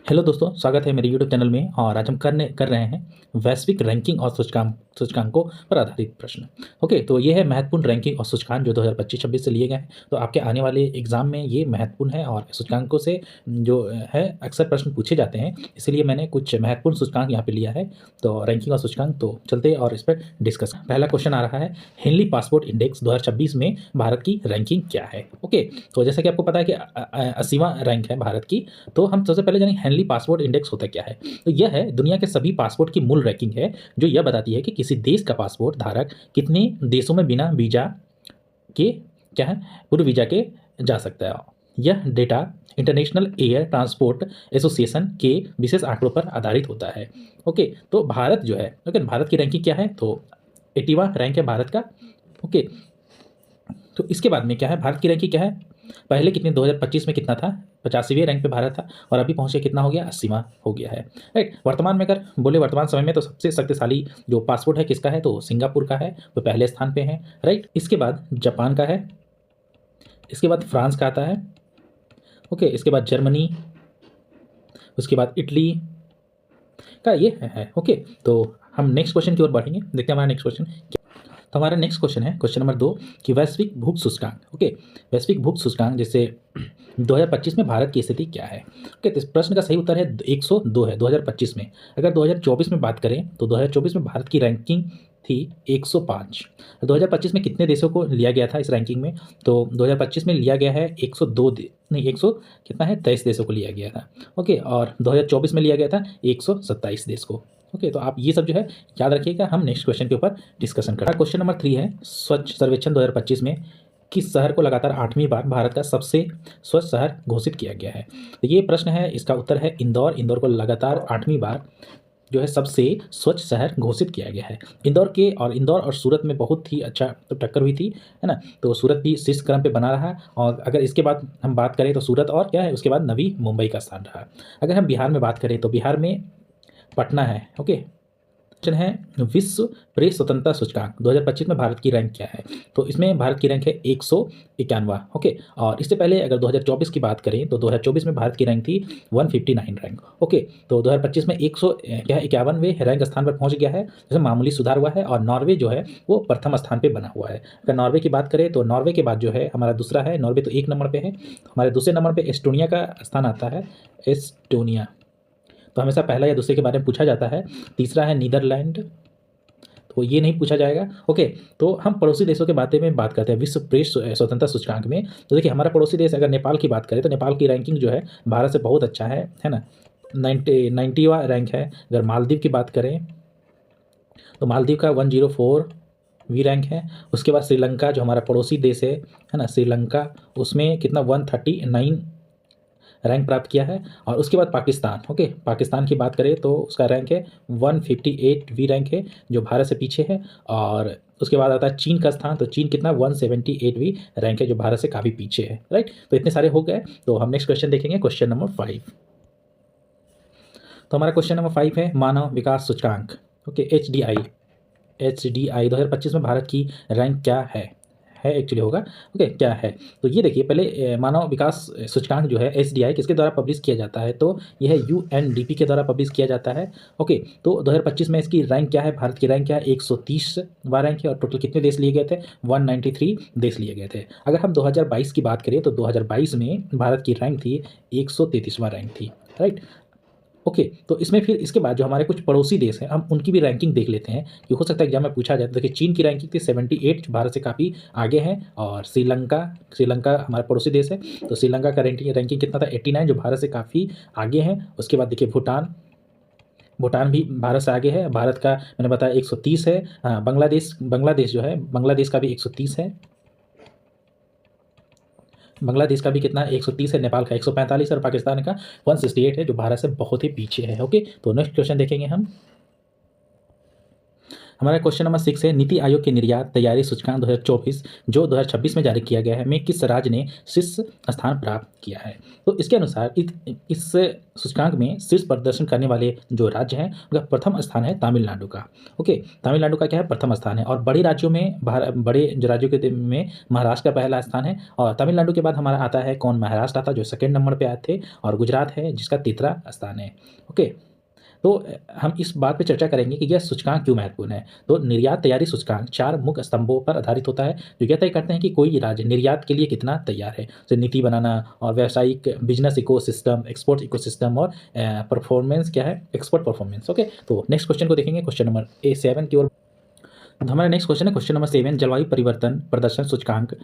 Hello दोस्तों, स्वागत है मेरे यूट्यूब चैनल में। और आज हम कर रहे हैं वैश्विक रैंकिंग और सूचकांकों पर आधारित प्रश्न। ओके, तो ये है महत्वपूर्ण रैंकिंग और सूचकांक जो 2025-26 से लिए गए हैं। तो आपके आने वाले एग्जाम में ये महत्वपूर्ण है और सूचकांकों से जो है अक्सर प्रश्न पूछे जाते हैं, इसलिए मैंने कुछ महत्वपूर्ण सूचकांक यहाँ पे लिया है। तो रैंकिंग और सूचकांक, तो चलते हैं और इस पर डिस्कस। पहला क्वेश्चन आ रहा है, हेनली पासपोर्ट इंडेक्स 2026 में भारत की रैंकिंग क्या है। ओके, तो जैसा कि आपको पता है कि 80वां रैंक है भारत की। तो हम सबसे पहले जानें हेनली पासपोर्ट इंडेक्स होता क्या है। तो यह है दुनिया के सभी पासपोर्ट की मूल रैंकिंग है, जो यह बताती है कि किसी देश का पासपोर्ट धारक कितने देशों में बिना वीजा के क्या है पूर्व वीजा के जा सकता है। यह data international air transport association के विशेष आंकड़ों पर आधारित होता है। ओके, तो भारत जो है, ओके, भारत की रैंकिंग क्या है, तो 80वां रैंक है भारत का। ओके, तो इसके बाद में क्या है, भारत की रैंकिंग क्या है, पहले कितने 2025 में कितना था, 85वें रैंक पे भारत था, और अभी पहुंचे कितना हो गया, 80वां हो गया है। राइट, वर्तमान में अगर बोले वर्तमान समय में तो सबसे शक्तिशाली जो पासपोर्ट है किसका है, तो सिंगापुर का है, वो पहले स्थान पे है। राइट, इसके बाद जापान का है, इसके बाद फ्रांस का आता है। ओके, इसके बाद जर्मनी, उसके बाद इटली का ये है। ओके, तो हम नेक्स्ट क्वेश्चन की ओर बढ़ेंगे, देखते हैं हमारा नेक्स्ट क्वेश्चन। तो हमारा नेक्स्ट क्वेश्चन है, क्वेश्चन नंबर 2, कि वैश्विक भूख सूचकांक। ओके, वैश्विक भूख सूचकांक जैसे 2025 में भारत की स्थिति क्या है। ओके, तो इस प्रश्न का सही उत्तर है 102 है 2025 में। अगर 2024 में बात करें तो 2024 में भारत की रैंकिंग थी 105। 2025 में कितने देशों को लिया गया था इस रैंकिंग में, तो 2025 में लिया गया है 102 नहीं 100 कितना है 23 देशों को लिया गया था। ओके, और 2024 में लिया गया था 127 देश को। ओके, तो आप ये सब जो है याद रखिएगा, हम नेक्स्ट क्वेश्चन के ऊपर डिस्कशन करें। क्वेश्चन नंबर 3 है, स्वच्छ सर्वेक्षण 2025 में किस शहर को लगातार 8वीं बार भारत का सबसे स्वच्छ शहर घोषित किया गया है। तो ये प्रश्न है, इसका उत्तर है इंदौर। इंदौर को लगातार 8वीं बार जो है सबसे स्वच्छ शहर घोषित किया गया है। इंदौर और सूरत में बहुत ही अच्छा तो टक्कर हुई थी, है ना। तो सूरत भी शीर्ष क्रम पे बना रहा, और अगर इसके बाद हम बात करें तो सूरत और क्या है, उसके बाद नवी मुंबई का स्थान रहा। अगर हम बिहार में बात करें तो बिहार में पटना है। ओके, क्वेश्चन है, विश्व प्रेस स्वतंत्रता सूचकांक 2025 में भारत की रैंक क्या है। तो इसमें भारत की रैंक है 151। ओके, और इससे पहले अगर 2024 की बात करें तो 2024 में भारत की रैंक थी 159 रैंक। ओके, तो 2025 में 151वें रैंक स्थान पर पहुंच गया है, जैसे मामूली सुधार हुआ है। और नॉर्वे जो है वो प्रथम स्थान पर बना हुआ है। अगर नॉर्वे की बात करें तो नॉर्वे के बाद जो है हमारा दूसरा है, नॉर्वे तो 1 नंबर पर है। हमारे दूसरे नंबर पर एस्टोनिया का स्थान आता है, एस्टोनिया, तो हमेशा पहला या दूसरे के बारे में पूछा जाता है। तीसरा है नीदरलैंड, तो ये नहीं पूछा जाएगा। ओके, तो हम पड़ोसी देशों के बारे में बात करते हैं विश्व प्रेस स्वतंत्रता सूचकांक में। तो देखिए, हमारा पड़ोसी देश अगर नेपाल की बात करें तो नेपाल की रैंकिंग जो है भारत से बहुत अच्छा है ना। 90वां रैंक है। अगर मालदीव की बात करें तो मालदीव का 104वीं रैंक है। उसके बाद श्रीलंका जो हमारा पड़ोसी देश है ना, श्रीलंका, उसमें कितना 139 रैंक प्राप्त किया है। और उसके बाद पाकिस्तान। ओके, पाकिस्तान की बात करें तो उसका रैंक है 158वीं रैंक है, जो भारत से पीछे है। और उसके बाद आता है चीन का स्थान, तो चीन कितना 178वीं रैंक है, जो भारत से काफ़ी पीछे है। राइट, तो इतने सारे हो गए। तो हम नेक्स्ट क्वेश्चन देखेंगे, क्वेश्चन नंबर 5। तो हमारा क्वेश्चन नंबर 5 है, मानव विकास सूचकांक। ओके, HDI 2025 में भारत की रैंक क्या है एक्चुअली होगा। ओके, क्या है, तो ये देखिए, पहले मानव विकास सूचकांक जो है HDI किसके द्वारा पब्लिश किया जाता है, तो यह है UNDP के द्वारा पब्लिश किया जाता है। ओके, तो 2025 में इसकी रैंक क्या है, भारत की रैंक क्या है, 130वां रैंक है। और टोटल कितने देश लिए गए थे, 193 देश लिए गए थे। अगर हम 2022 की बात करें तो 2022 में भारत की रैंक थी 133वां रैंक थी। राइट, ओके, तो इसमें फिर इसके बाद जो हमारे कुछ पड़ोसी देश हैं, हम उनकी भी रैंकिंग देख लेते हैं, कि हो सकता है एग्जाम में पूछा जाए। तो देखिए, चीन की रैंकिंग थी 78, जो भारत से काफ़ी आगे है। और श्रीलंका हमारा पड़ोसी देश है, तो श्रीलंका का रैंकिंग कितना था, 89, जो भारत से काफ़ी आगे है। उसके बाद देखिए भूटान भी भारत से आगे है। भारत का मैंने बताया 130 है। हाँ, बांग्लादेश जो है, बांग्लादेश का भी 130 है। बांग्लादेश का भी कितना है, 130 है। नेपाल का 145 है। और पाकिस्तान का 168 है, जो भारत से बहुत ही पीछे है। ओके, तो नेक्स्ट क्वेश्चन देखेंगे हम। हमारा क्वेश्चन नंबर 6 है, नीति आयोग के निर्यात तैयारी सूचकांक 2024 जो 2026 में जारी किया गया है में किस राज्य ने शीर्ष स्थान प्राप्त किया है। तो इसके अनुसार इस सूचकांक में शीर्ष प्रदर्शन करने वाले जो राज्य हैं उनका प्रथम स्थान है तमिलनाडु का। ओके, तमिलनाडु का क्या है, प्रथम स्थान है। और बड़े राज्यों में बड़े जो राज्यों के में महाराष्ट्र का पहला स्थान है, और तमिलनाडु के बाद हमारा आता है कौन, महाराष्ट्र आता जो सेकेंड नंबर पर आए थे, और गुजरात है जिसका तीसरा स्थान है। ओके, तो हम इस बात पे चर्चा करेंगे कि यह सूचकांक क्यों महत्वपूर्ण है। तो निर्यात तैयारी सूचकांक 4 मुख्य स्तंभों पर आधारित होता है जो यह तय करते हैं कि कोई राज्य निर्यात के लिए कितना तैयार है, जैसे नीति बनाना और व्यावसायिक बिजनेस इकोसिस्टम, एक्सपोर्ट इकोसिस्टम और परफॉर्मेंस क्या है, एक्सपोर्ट परफॉर्मेंस। ओके, तो नेक्स्ट क्वेश्चन को देखेंगे, क्वेश्चन नंबर 7 की ओर। हमारा नेक्स्ट क्वेश्चन है क्वेश्चन नंबर 7, जलवायु परिवर्तन प्रदर्शन सूचकांक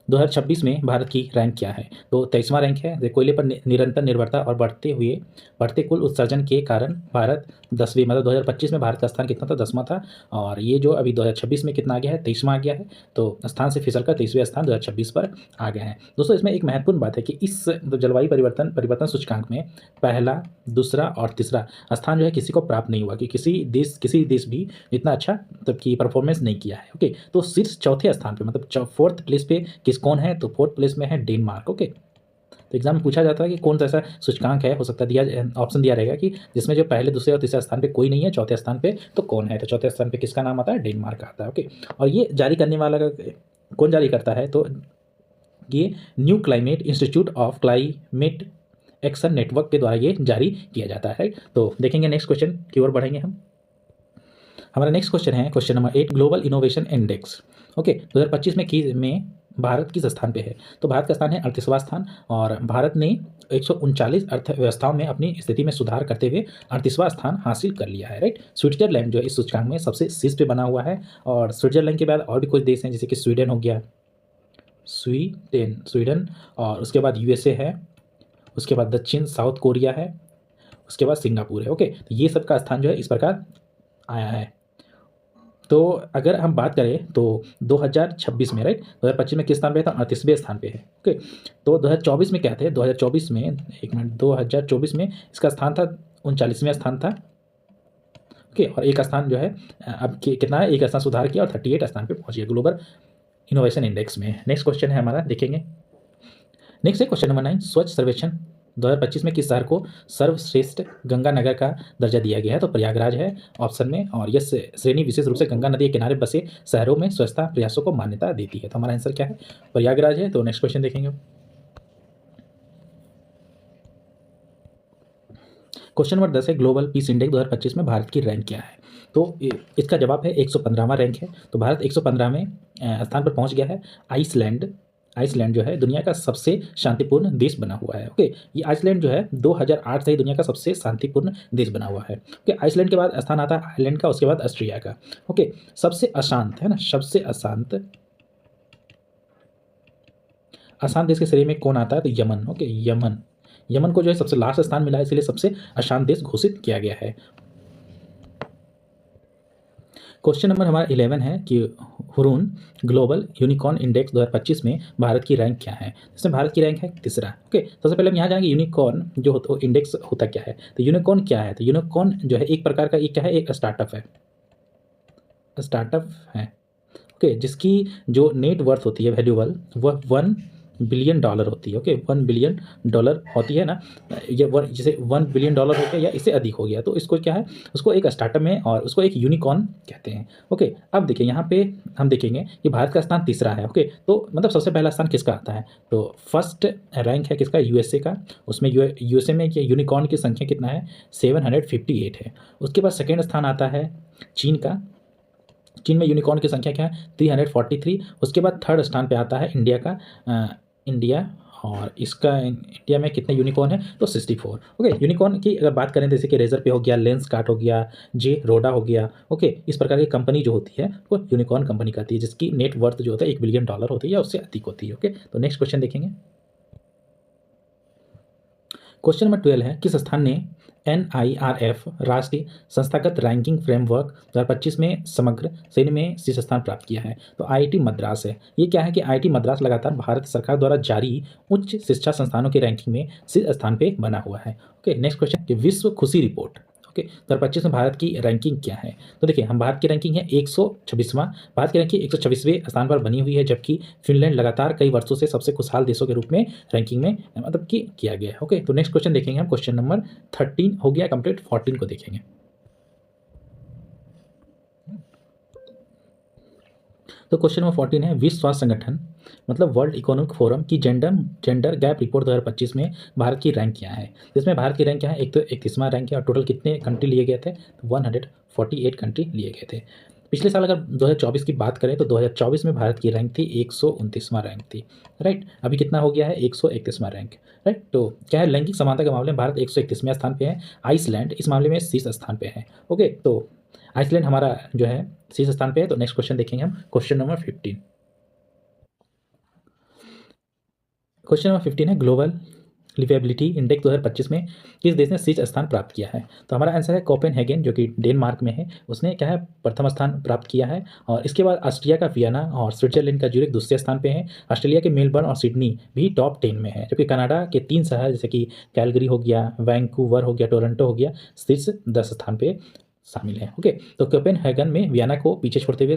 2026 में भारत की रैंक क्या है। तो 23वां रैंक है। कोयले पर निरंतर निर्भरता और बढ़ते कुल उत्सर्जन के कारण भारत 10वीं, मतलब 2025 में भारत का स्थान कितना था, 10वां था, और ये जो अभी 2026 में कितना आ गया है, 23वां आ गया है। तो स्थान से फिसलकर 23वें स्थान 2026 पर आ गए हैं। दोस्तों इसमें एक महत्वपूर्ण बात है कि इस जलवायु परिवर्तन सूचकांक में पहला, दूसरा और तीसरा स्थान जो है किसी को प्राप्त नहीं हुआ, कि किसी देश भी इतना अच्छा मतलब कि परफॉर्मेंस नहीं किया है। ओके, तो शीर्ष चौथे स्थान पे, मतलब फोर्थ प्लेस पे कौन है, तो फोर्थ प्लेस में है डेनमार्क। ओके, तो एग्जाम में पूछा जाता है कि कौन सा ऐसा सूचकांक है, हो सकता है ऑप्शन दिया रहेगा कि जिसमें जो पहले, दूसरे और तीसरे स्थान पे कोई नहीं है, चौथे स्थान पे तो कौन है। तो चौथे स्थान पे किसका नाम आता है, डेनमार्क आता है। ओके, और ये जारी करने वाला कौन जारी करता है, तो ये new climate institute of climate action network के द्वारा ये जारी किया जाता है। तो देखेंगे नेक्स्ट क्वेश्चन की ओर बढ़ेंगे हम। हमारा नेक्स्ट क्वेश्चन है question number 8, global innovation index. Okay, 2025 में भारत किस स्थान पे है। तो भारत का स्थान है 38वां स्थान, और भारत ने 139 अर्थव्यवस्थाओं में अपनी स्थिति में सुधार करते हुए 38वां स्थान हासिल कर लिया है। राइट, स्विट्जरलैंड जो है इस सूचकांक में सबसे शीर्ष पे बना हुआ है, और स्विट्जरलैंड के बाद और भी कुछ देश हैं जैसे कि स्वीडन हो गया, स्वीडन, और उसके बाद यूएसए है, उसके बाद दक्षिण साउथ कोरिया है, उसके बाद सिंगापुर है। ओके, तो ये सब का स्थान जो है इस प्रकार आया है। तो अगर हम बात करें तो 2026 में, राइट, 2025 में किस स्थान पे था, 38वें स्थान पे है। ओके, तो 2024 में क्या थे, 2024 में 2024 में इसका स्थान था 39वां स्थान था। ओके, और एक स्थान जो है अब कितना है, एक स्थान सुधार किया और 38 स्थान पे पहुंच गया ग्लोबल इनोवेशन इंडेक्स में। नेक्स्ट क्वेश्चन है हमारा, देखेंगे। नेक्स्ट है क्वेश्चन नंबर 9, स्वच्छ सर्वेक्षण 2025 में किस शहर को सर्वश्रेष्ठ गंगा नगर का दर्जा दिया गया है। तो प्रयागराज है ऑप्शन में, और यह श्रेणी विशेष रूप से गंगा नदी के किनारे बसे शहरों में स्वच्छता प्रयासों को मान्यता देती है। तो हमारा आंसर क्या है, प्रयागराज है। तो नेक्स्ट क्वेश्चन देखेंगे। क्वेश्चन नंबर 10 है, ग्लोबल पीस इंडेक्स 2025 में भारत की रैंक क्या है। तो इसका जवाब है 115वां रैंक है। तो भारत 115वें स्थान पर पहुंच गया है। आइसलैंड जो है दुनिया का सबसे शांतिपूर्ण देश बना हुआ है। ओके, ये आइसलैंड जो है 2008 से ही दुनिया का सबसे शांतिपूर्ण देश बना हुआ है। ओके, आइसलैंड के बाद स्थान आता है आयरलैंड का, उसके बाद ऑस्ट्रिया का। ओके, सबसे अशांत है ना, सबसे अशांत देश के श्रेणी में कौन आता है, तो यमन। ओके, यमन को जो है सबसे लास्ट स्थान मिला है, इसलिए सबसे अशांत देश घोषित किया गया है। क्वेश्चन नंबर हमारा 11 है कि हुरून ग्लोबल यूनिकॉर्न इंडेक्स 2025 में भारत की रैंक क्या है। इसमें भारत की रैंक है तीसरा। ओके, सबसे पहले हम यहाँ जाएंगे यूनिकॉर्न जो इंडेक्स होता क्या है। तो यूनिकॉर्न क्या है, तो यूनिकॉर्न जो है एक प्रकार का एक क्या है, एक स्टार्टअप है। ओके, जिसकी जो नेट वर्थ होती है वैल्यूबल, वह $1 बिलियन होती है। ओके, $1 बिलियन होती है ना, ये जैसे $1 बिलियन हो गया या इससे अधिक हो गया तो इसको क्या है, उसको एक स्टार्टअप में, और उसको एक यूनिकॉर्न कहते हैं। ओके, अब देखिए यहाँ पे हम देखेंगे कि भारत का स्थान तीसरा है। ओके, तो मतलब सबसे पहला स्थान किसका आता है, तो फर्स्ट रैंक है किसका, यूएसए का। उसमें यूएसए में यूनिकॉर्न की संख्या कितना है, 758 है। उसके बाद सेकेंड स्थान आता है चीन का। चीन में यूनिकॉर्न की संख्या क्या है, 343। उसके बाद थर्ड स्थान पे आता है इंडिया, और इसका इंडिया में कितने यूनिकॉर्न है, तो 64। ओके, यूनिकॉर्न की अगर बात करें जैसे कि रेजर पे हो गया, लेंसकार्ट हो गया, जे रोडा हो गया। ओके, इस प्रकार की कंपनी जो होती है वो यूनिकॉर्न कंपनी कहती है, जिसकी नेट वर्थ जो होता है $1 बिलियन होती है या उससे अधिक होती है। ओके, तो नेक्स्ट क्वेश्चन देखेंगे। क्वेश्चन नंबर 12 है, किस स्थान ने NIRF राष्ट्रीय संस्थागत रैंकिंग फ्रेमवर्क 2025 में समग्र श्रेणी में शीर्ष स्थान प्राप्त किया है। तो IIT मद्रास है। ये क्या है कि IIT मद्रास लगातार भारत सरकार द्वारा जारी उच्च शिक्षा संस्थानों की रैंकिंग में शीर्ष स्थान पे बना हुआ है। ओके, नेक्स्ट क्वेश्चन, विश्व खुशी रिपोर्ट ओके, 2025 में भारत की रैंकिंग क्या है? तो देखिए, हम भारत की रैंकिंग है 126वां। भारत की रैंकिंग 126वें स्थान पर बनी हुई है, जबकि फिनलैंड लगातार कई वर्षों से सबसे खुशहाल देशों के रूप में रैंकिंग में मतलब कि किया गया है। ओके, तो नेक्स्ट क्वेश्चन देखेंगे हम। क्वेश्चन नंबर 13 हो गया कंप्लीट, 14 को देखेंगे। तो क्वेश्चन नंबर 14 है, विश्व स्वास्थ्य संगठन मतलब वर्ल्ड इकोनॉमिक फोरम की जेंडर गैप रिपोर्ट 2025 में भारत की रैंक क्या है? इसमें भारत की रैंक क्या है? एक तो 31वां रैंक है, और टोटल कितने कंट्री लिए गए थे? 148 कंट्री लिए गए थे। पिछले साल अगर 2024 की बात करें तो 2024 में भारत की रैंक थी 129वां रैंक थी, राइट। अभी कितना हो गया है? 131वां रैंक, राइट। तो क्या है, लैंगिक समानता के मामले में भारत 131वें स्थान पे है। आइसलैंड इस मामले में शीर्ष स्थान पे है। ओके, तो आइसलैंड हमारा जो है शीर्ष स्थान पे है। तो नेक्स्ट क्वेश्चन देखेंगे हम, क्वेश्चन नंबर 15। क्वेश्चन नंबर 15 है, ग्लोबल लिवेबिलिटी इंडेक्स 2025 में किस देश ने शीर्ष स्थान प्राप्त किया है? तो हमारा आंसर है कोपेनहेगन, जो कि डेनमार्क में है। उसने क्या है, प्रथम स्थान प्राप्त किया है। और इसके बाद ऑस्ट्रिया का वियना और स्विट्जरलैंड का ज्यूरिख दूसरे स्थान पे है। ऑस्ट्रेलिया के मेलबर्न और सिडनी भी टॉप 10 में है, जबकि कनाडा के 3 शहर जैसे कि कैलगरी हो गया, वैंकूवर हो गया, टोरंटो हो गया, शीर्ष 10 स्थान पे शामिल है। ओके, तो कोपेनहेगन में वियना को पीछे छोड़ते हुए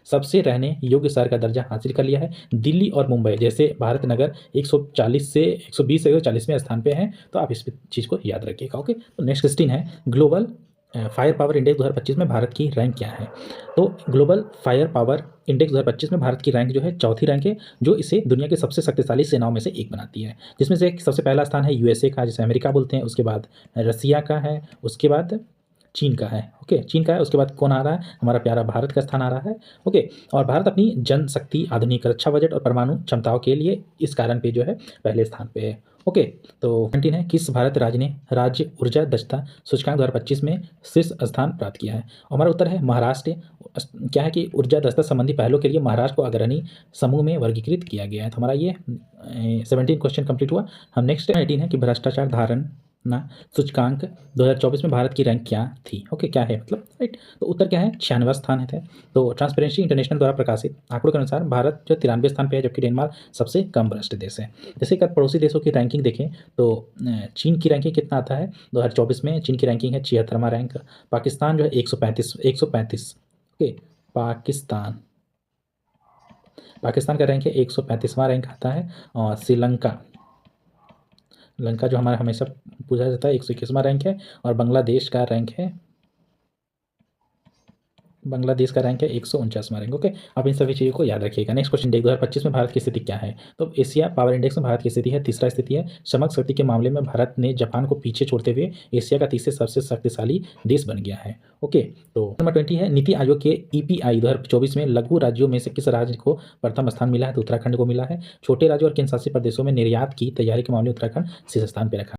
सबसे रहने योग्य शहर का दर्जा हासिल कर लिया है। दिल्ली और मुंबई जैसे भारत नगर 140 से 120 से 140वें स्थान पे हैं। तो आप इस चीज़ को याद रखिएगा। ओके, तो नेक्स्ट क्वेश्चन है, ग्लोबल फायर पावर इंडेक्स 2025 में भारत की रैंक क्या है? तो ग्लोबल फायर पावर इंडेक्स 2025 में भारत की रैंक जो है चौथी रैंक है, जो इसे दुनिया के सबसे शक्तिशाली सेनाओं में से एक बनाती है, जिसमें से सबसे पहला स्थान है यूएसए का, जिसे अमेरिका बोलते हैं। उसके बाद रसिया का है, उसके बाद चीन का है। ओके, चीन का है। उसके बाद कौन आ रहा है? हमारा प्यारा भारत का स्थान आ रहा है। ओके, और भारत अपनी जनशक्ति, आधुनिक रक्षा बजट और परमाणु क्षमताओं के लिए इस कारण पे जो है पहले स्थान पे है। ओके, तो 19 है, किस भारत राज्य ने राज्य ऊर्जा दक्षता सूचकांक 2025 में शीर्ष स्थान प्राप्त किया है? हमारा उत्तर है महाराष्ट्र। क्या है कि ऊर्जा दक्षता संबंधी पहलों के लिए महाराष्ट्र को अग्रणी समूह में वर्गीकृत किया गया है। तो हमारा ये 17 क्वेश्चन कंप्लीट हुआ। हम नेक्स्ट 18 है कि भ्रष्टाचार धारण ना सूचकांक 2024 में भारत की रैंक क्या थी? ओके, क्या है मतलब, राइट। तो उत्तर क्या है? 96वां स्थान है। तो ट्रांसपेरेंसी इंटरनेशनल द्वारा प्रकाशित आंकड़ों के अनुसार भारत जो 93वें स्थान पे है, जबकि डेनमार्क सबसे कम भ्रष्ट देश है। जैसे कि पड़ोसी देशों की रैंकिंग देखें तो चीन की रैंकिंग कितना आता है? 2024 में चीन की रैंकिंग है 76वां रैंक। पाकिस्तान जो है 135। ओके, पाकिस्तान का रैंक है 135वां रैंक आता है। और श्रीलंका जो हमारा हमेशा पूछा जाता है 121वां रैंक है। और बांग्लादेश का रैंक है 149वां रैंक। ओके, आप इन सभी चीज़ों को याद रखिएगा। नेक्स्ट क्वेश्चन, 2025 में भारत की स्थिति क्या है? तो एशिया पावर इंडेक्स में भारत की स्थिति है तीसरा स्थिति है। समग्र शक्ति के मामले में भारत ने जापान को पीछे छोड़ते हुए एशिया का तीसरे सबसे शक्तिशाली देश बन गया है। ओके, तो नंबर 20 है, नीति आयोग के EPI 2024 में लघु राज्यों में से किस राज्य को प्रथम स्थान मिला है? तो उत्तराखंड को मिला है। छोटे राज्यों और केंद्र शासित प्रदेशों में निर्यात की तैयारी के मामले में उत्तराखंड शीर्ष स्थान पर रखा।